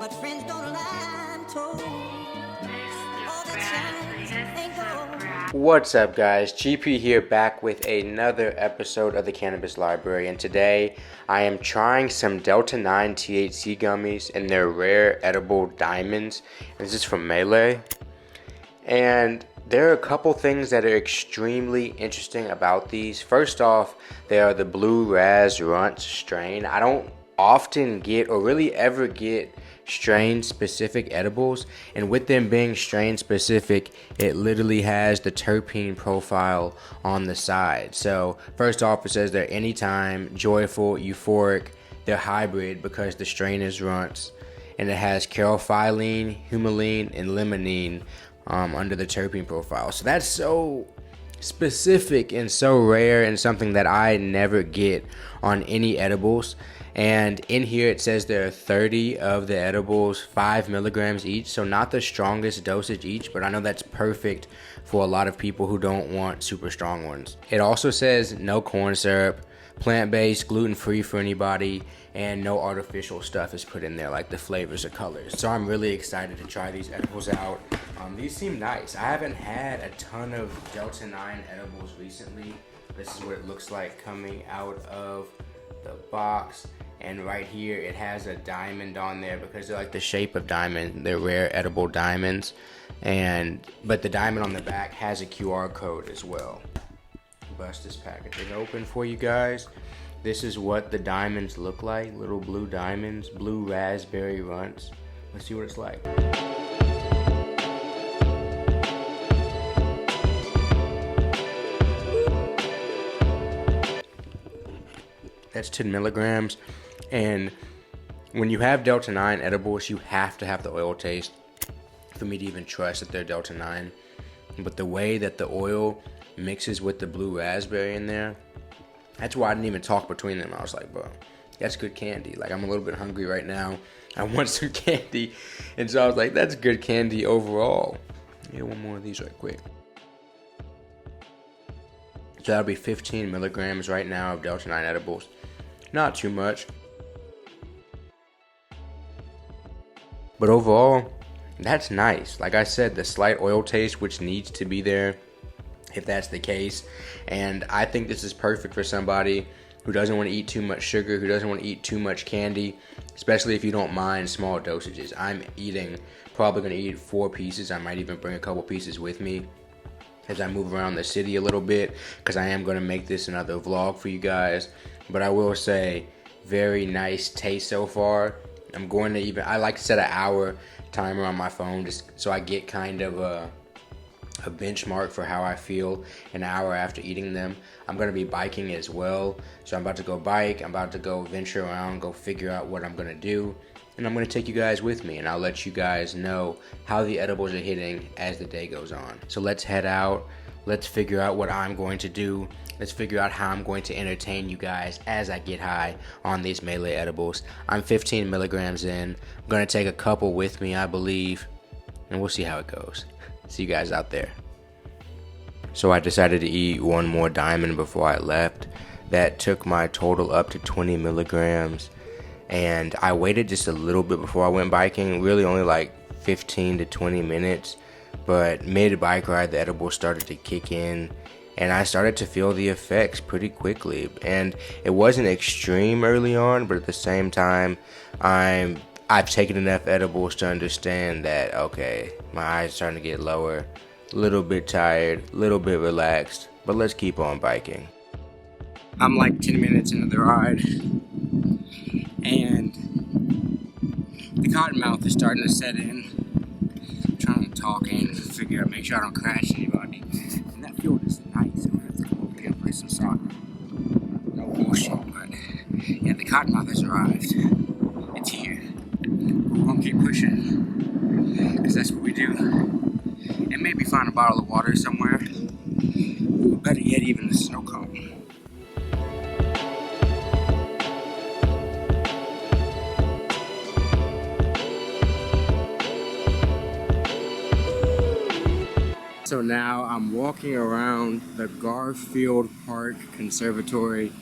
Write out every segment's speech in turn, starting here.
But friends don't lie, I'm told. All that shines ain't gold. What's up, guys? GP here, back with another episode of the Cannabis Library, and today I am trying some Delta 9 THC gummies in their rare edible diamonds. This is from Melee, and there are a couple things that are extremely interesting about these. First off, they are the Blue Raz Runts strain. I don't often get, or really ever get, strain specific edibles, and with them being strain specific, it literally has the terpene profile on the side. So first off, it says they're anytime, joyful, euphoric. They're hybrid because the strain is Runts, and it has caryophyllene, humulene, and limonene under the terpene profile. So that's so specific and so rare, and something that I never get on any edibles. And in here it says there are 30 of the edibles, 5 milligrams each, so not the strongest dosage each, but I know that's perfect for a lot of people who don't want super strong ones. It also says no corn syrup, plant-based, gluten-free for anybody, and no artificial stuff is put in there like the flavors or colors. So I'm really excited to try these edibles out. These seem nice. I haven't had a ton of Delta 9 edibles recently. This is what it looks like coming out of the box, and right here it has a diamond on there because they're like the shape of diamond. They're rare edible diamonds, but the diamond on the back has a QR code as well. Bust this packaging open for you guys. This is what the diamonds look like, little blue diamonds, Blue Raspberry Runts. Let's see what it's like. That's 10 milligrams, and when you have Delta 9 edibles, you have to have the oil taste for me to even trust that they're Delta 9. But the way that the oil mixes with the blue raspberry in there, that's why I didn't even talk between them. I was like, bro, that's good candy. Like, I'm a little bit hungry right now. I want some candy. And so I was like, that's good candy overall. Yeah, one more of these right quick. So that'll be 15 milligrams right now of Delta 9 edibles. Not too much. But overall, that's nice. Like I said, the slight oil taste, which needs to be there if that's the case. And I think this is perfect for somebody who doesn't want to eat too much sugar, who doesn't want to eat too much candy, especially if you don't mind small dosages. I'm probably going to eat 4 pieces. I might even bring a couple pieces with me as I move around the city a little bit, because I am going to make this another vlog for you guys. But I will say, very nice taste so far. I like to set an hour timer on my phone just so I get kind of a benchmark for how I feel an hour after eating them. I'm going to be biking as well, so I'm about to go bike, I'm about to go venture around, go figure out what I'm going to do, and I'm going to take you guys with me, and I'll let you guys know how the edibles are hitting as the day goes on. So let's head out, let's figure out what I'm going to do, let's figure out how I'm going to entertain you guys as I get high on these Melee edibles. I'm 15 milligrams in, I'm going to take a couple with me, I believe, and we'll see how it goes. See you guys out there. So I decided to eat one more diamond before I left. That took my total up to 20 milligrams. And I waited just a little bit before I went biking, really only like 15 to 20 minutes. But mid-bike ride, the edibles started to kick in, and I started to feel the effects pretty quickly. And it wasn't extreme early on, but at the same time, I've taken enough edibles to understand that, okay, my eyes are starting to get lower, a little bit tired, a little bit relaxed, but let's keep on biking. I'm like 10 minutes into the ride, and the cottonmouth is starting to set in. I'm trying to talk and figure out, make sure I don't crash anybody. And that field is nice. I'm gonna have to come over here and play some soccer. No bullshit, but yeah, the cottonmouth has arrived. It's here. But we're gonna keep pushing, because that's what we do. And maybe find a bottle of water somewhere. Ooh, better yet, even a snow cone. So now I'm walking around the Garfield Park Conservatory,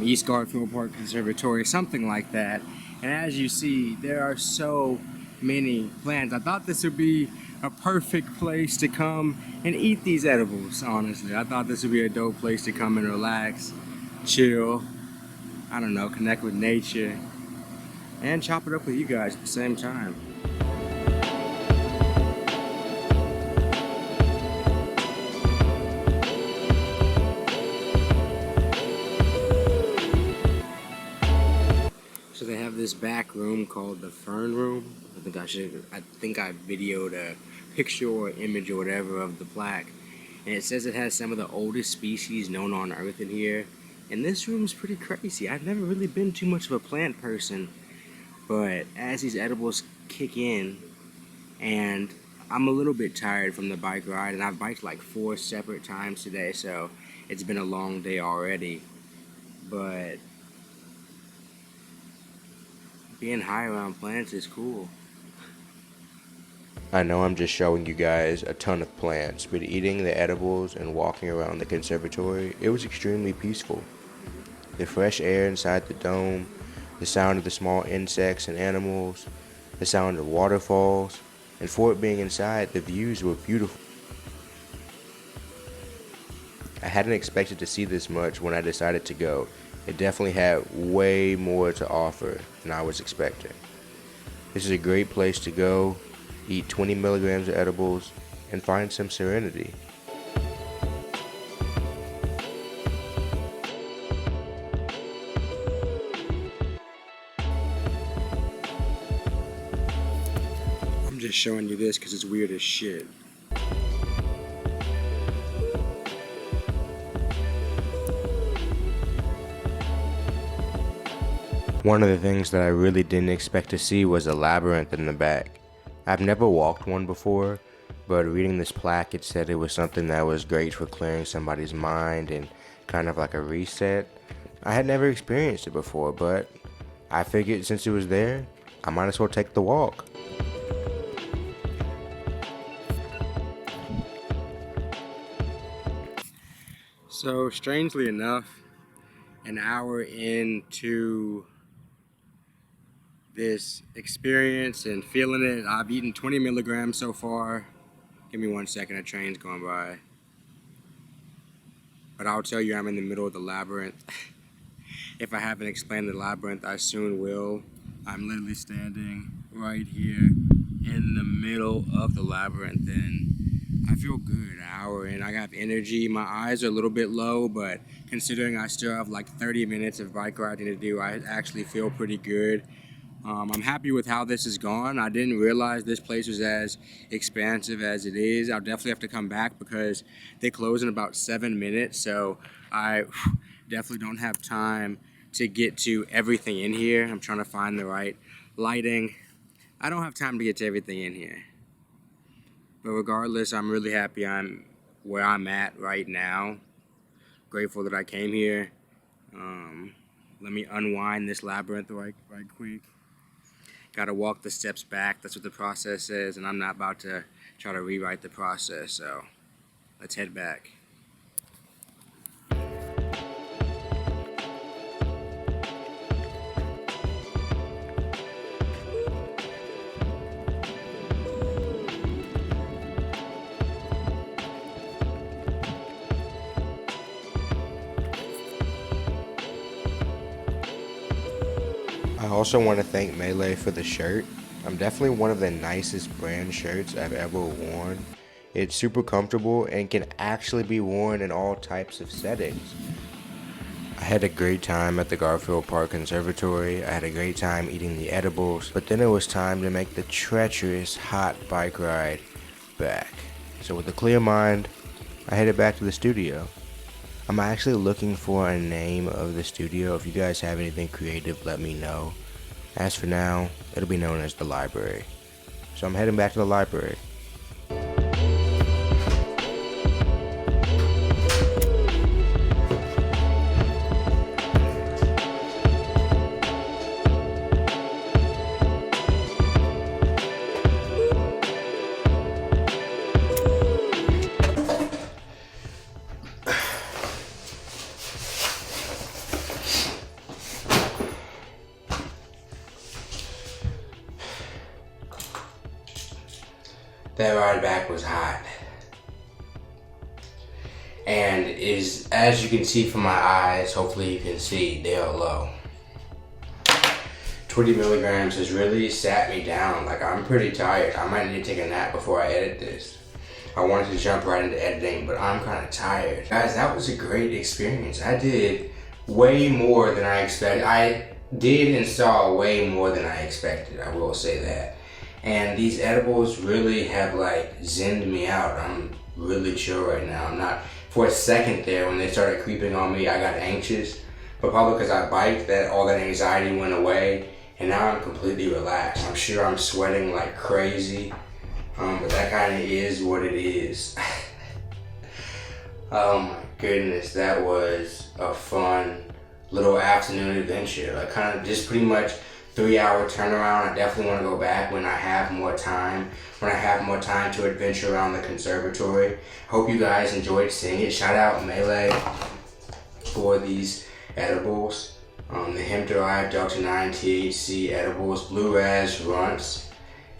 East Garfield Park Conservatory, something like that. And as you see, there are so many plants. I thought this would be a perfect place to come and eat these edibles, honestly. I thought this would be a dope place to come and relax, chill, I don't know, connect with nature, and chop it up with you guys at the same time. So they have this back room called the Fern Room. I think I videoed a picture or image or whatever of the plaque. And it says it has some of the oldest species known on Earth in here. And this room's pretty crazy. I've never really been too much of a plant person. But as these edibles kick in, and I'm a little bit tired from the bike ride, and I've biked like 4 separate times today, so it's been a long day already. But being high around plants is cool. I know I'm just showing you guys a ton of plants, but eating the edibles and walking around the conservatory, it was extremely peaceful. The fresh air inside the dome, the sound of the small insects and animals, the sound of waterfalls, and for it being inside, the views were beautiful. I hadn't expected to see this much when I decided to go. It definitely had way more to offer than I was expecting. This is a great place to go, eat 20 milligrams of edibles, and find some serenity. I'm just showing you this because it's weird as shit. One of the things that I really didn't expect to see was a labyrinth in the back. I've never walked one before, but reading this plaque, it said it was something that was great for clearing somebody's mind and kind of like a reset. I had never experienced it before, but I figured since it was there, I might as well take the walk. So, strangely enough, an hour into this experience and feeling it, I've eaten 20 milligrams so far. Give me 1 second, a train's going by. But I'll tell you, I'm in the middle of the labyrinth. If I haven't explained the labyrinth, I soon will. I'm literally standing right here in the middle of the labyrinth, and I feel good. An hour in, I have energy. My eyes are a little bit low, but considering I still have like 30 minutes of bike riding to do, I actually feel pretty good. I'm happy with how this has gone. I didn't realize this place was as expansive as it is. I'll definitely have to come back because they close in about 7 minutes, so I definitely don't have time to get to everything in here. I'm trying to find the right lighting. I don't have time to get to everything in here. But regardless, I'm really happy I'm where I'm at right now. Grateful that I came here. Let me unwind this labyrinth right quick. Gotta walk the steps back. That's what the process is, and I'm not about to try to rewrite the process, so let's head back. I also want to thank Melee for the shirt. I'm definitely one of the nicest brand shirts I've ever worn. It's super comfortable and can actually be worn in all types of settings. I had a great time at the Garfield Park Conservatory. I had a great time eating the edibles, but then it was time to make the treacherous hot bike ride back. So with a clear mind, I headed back to the studio. I'm actually looking for a name of the studio. If you guys have anything creative, let me know. As for now, it'll be known as the library. So I'm heading back to the library. that ride back was hot. And as you can see from my eyes, hopefully you can see, they are low. 20 milligrams has really sat me down. Like, I'm pretty tired. I might need to take a nap before I edit this. I wanted to jump right into editing, but I'm kind of tired. Guys, that was a great experience. I did way more than I expected. I did and saw way more than I expected, I will say that. And these edibles really have like zenned me out. I'm really chill right now. I'm not, for a second there when they started creeping on me, I got anxious. But probably because I biked, that all that anxiety went away. And now I'm completely relaxed. I'm sure I'm sweating like crazy. But that kind of is what it is. Oh my goodness, that was a fun little afternoon adventure. Like, kind of just pretty much 3-hour turnaround. I definitely want to go back when I have more time. When I have more time to adventure around the conservatory. Hope you guys enjoyed seeing it. Shout out Melee for these edibles. The hemp-derived Delta 9 THC edibles, Blue Raz Runts.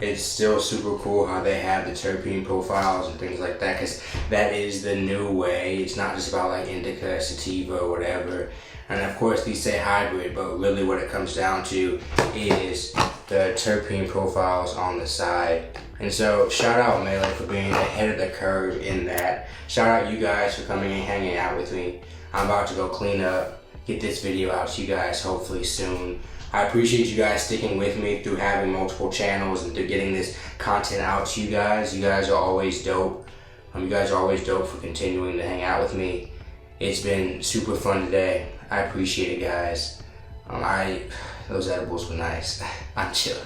It's still super cool how they have the terpene profiles and things like that, because that is the new way. It's not just about like indica, sativa, or whatever. And of course these say hybrid, but really what it comes down to is the terpene profiles on the side. And so shout out Melee for being ahead of the curve in that. Shout out you guys for coming and hanging out with me. I'm about to go clean up, get this video out to you guys hopefully soon. I appreciate you guys sticking with me through having multiple channels and through getting this content out to you guys. You guys are always dope. You guys are always dope for continuing to hang out with me. It's been super fun today. I appreciate it, guys. Those edibles were nice. I'm chilling.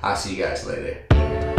I'll see you guys later.